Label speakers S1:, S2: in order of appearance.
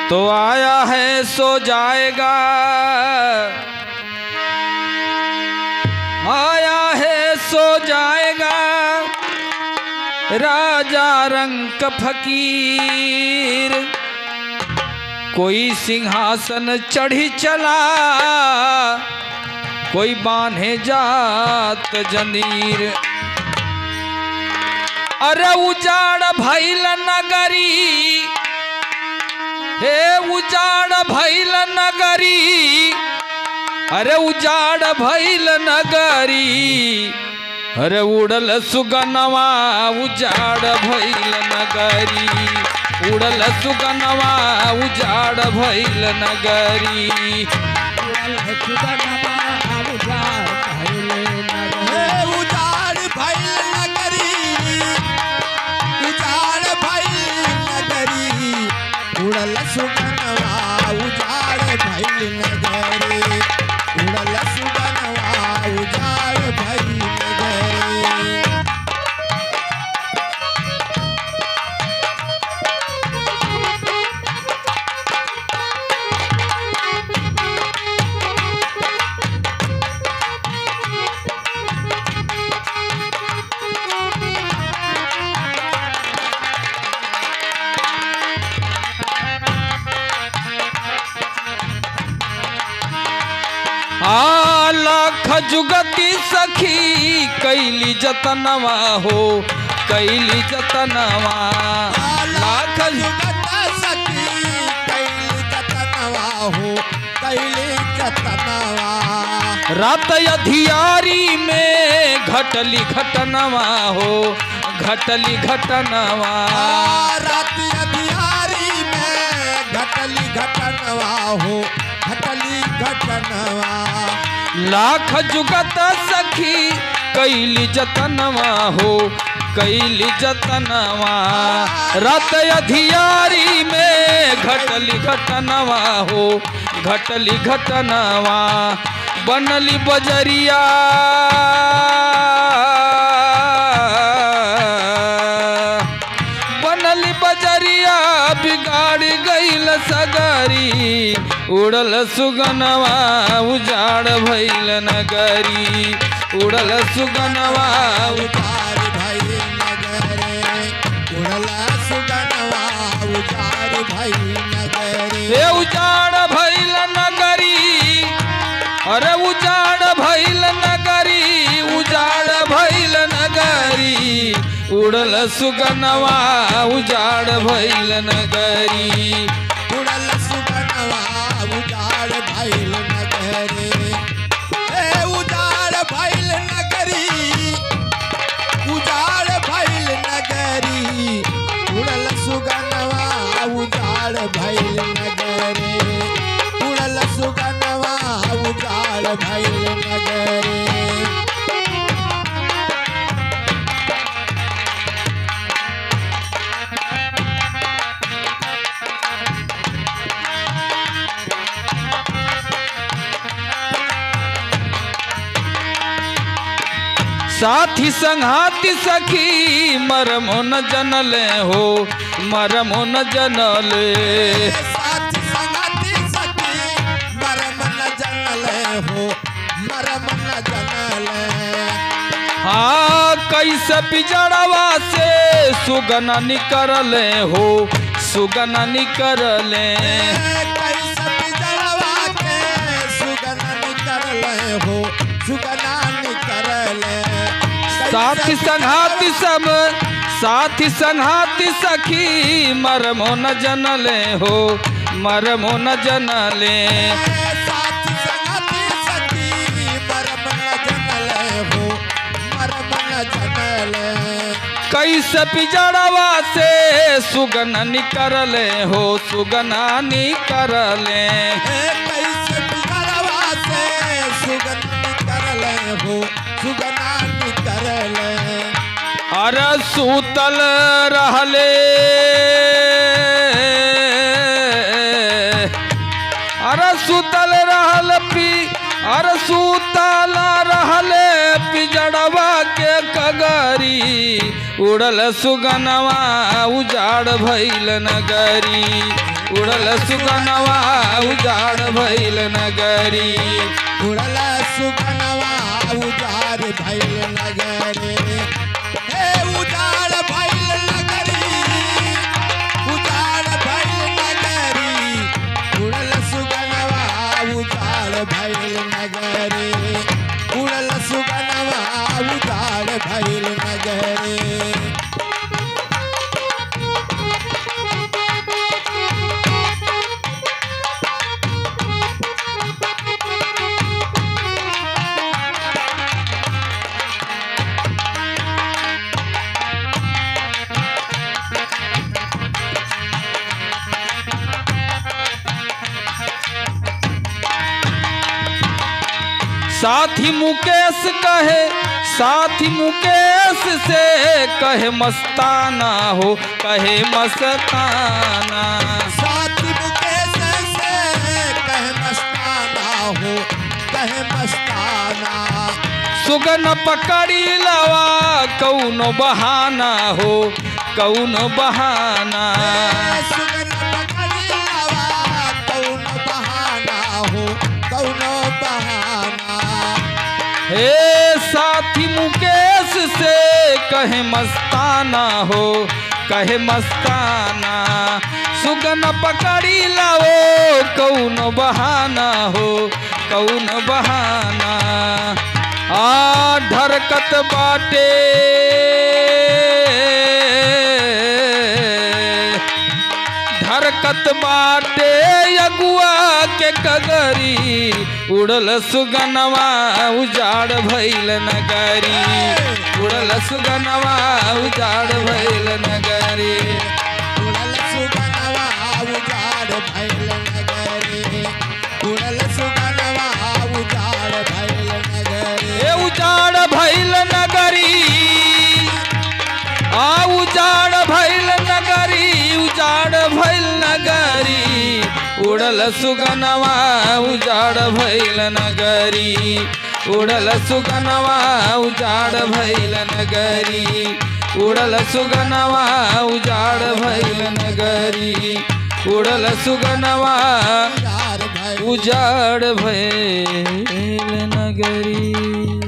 S1: तो आया है सो जाएगा, आया है सो जाएगा राजा रंक फकीर। कोई सिंहासन चढ़ी चला, कोई बांधे जात जंजीर। अरे उजाड़ भइल नगरी, हे उजाड़ भइल नगरी, अरे उजाड़ भइल नगरी। अरे उड़ल सुगनवा उजाड़ भइल नगरी, उड़ल सुगनवा उजाड़ भइल नगरी।
S2: उड़ल सुगनवा उजाड़ भइल नगरी, उजाड़ भइल नगरी, उजाड़ भइल नगरी। उड़ल सुगनवा उजाड़ भइल नगरी, उड़ल सुगनवा उजाड़ भइल नगरी।
S1: लाख जुगती सखी कैली जतनवा हो, कैली जतनवा।
S2: लाख जुगत सखी कैली जतनवा हो, कैली जतनवा।
S1: रात अधियारी में घटली घटनवा हो, घटली घटनवा।
S2: रात अधियारी में घटली घटनवा हो, घटली घटनवा।
S1: लाख जुगत सखी कैली जतनवा हो, कैली जतनवा। रात अधियारी में घटली घटनवा हो, घटली घटनवा। बनली बजरिया, बनली बजरिया बिगाड़ गईल सगरी। उड़ल सुगनवा उजाड़ भइल नगरी, उड़ल सुगनवा
S2: उजाड़ भइल नगरी, उड़ल सुगनवा उजाड़ भइल नगरी।
S1: हे उजाड़ भइल नगरी, अरे उजाड़ भइल नगरी, उजाड़ भइल नगरी। उड़ल सुगनवा उजाड़ भइल नगरी,
S2: उड़ल सुगनवा उजाड़ भइल नगरी। ए उजाड़ भइल नगरी, उजाड़ भइल नगरी। उड़ल सुगनवा उजाड़ भइल नगरी, उड़ल सुगनवा उजाड़ भइल नगरी।
S1: साथी संघाती सखी मरमो न जनले हो, मरमो न जनले।
S2: साथी संगति सखी मरम न जनले हो, मरम न जनले।
S1: हाँ कैसे पिजड़वा से सुगना निकरले हो, सुगना निकरले।
S2: कैसे पिजड़वा के सुगना निकरले हो, सुगना निकरले।
S1: साथी संघाती सब, साथी संघाती सखी मरमो न जनले हो, मरमो न जनले।
S2: साथी संगति सखी मरम न जनले हो, मरम न जनले।
S1: कैसे पिजड़वा से सुगना निकरले हो, सुगना निकरले।
S2: कैसे पिजड़वा से सुगना निकरले हो, सुगना निकरले।
S1: अरे सूतल रहले, अरे सूतल रहल अरे सूतला रहले पिजड़वा के कगरी उड़ल सुगनवा उजाड़ भइल नगरी उड़ल सुगनवा उजाड़ भइल नगरी
S2: उड़ल सुगनवा उजाड़ भइल नगरी हे उजाड़ भइल नगरी उजाड़ भइल नगरी उड़ल सुगनवा उजाड़ भइल नगरी उड़ल सुगनवा उजाड़ भइल नगरी
S1: साथी मुकेश से कहे मस्ताना हो कहे मस्ताना
S2: साथी मुकेश से कहे मस्ताना हो कहे मस्ताना
S1: सुगन पकड़ी लवा कौनो बहाना हो कौनो बहाना
S2: सुगन पकड़ी लवा कौनो बहाना हो कौनो बहाना
S1: हे साथी मुकेश से कहे मस्ताना हो कहे मस्ताना सुगन पकड़ी लाओ कौनो बहाना हो कौनो बहाना आ ढरकत बाटे ढरकत बाटे अगुआ के कगरी उड़ल सुगनवा उजाड़ भइल नगरी उड़ल सुगनवा उजाड़ भइल नगरी
S2: उड़ल सुगनवा उजाड़ भइल नगरी उड़ल सुगनवा उजाड़ भइल नगरी
S1: ए उजाड़ भइल नगरी आ उजाड़ भइल नगरी उजाड़ भइल नगरी उड़ल सुगनवा उजाड़ भइल नगरी उड़ल सुगनवा उजाड़ भइल नगरी उड़ल सुगनवा उजाड़ भइल नगरी उड़ल सुगनवा उजाड़ भइल नगरी।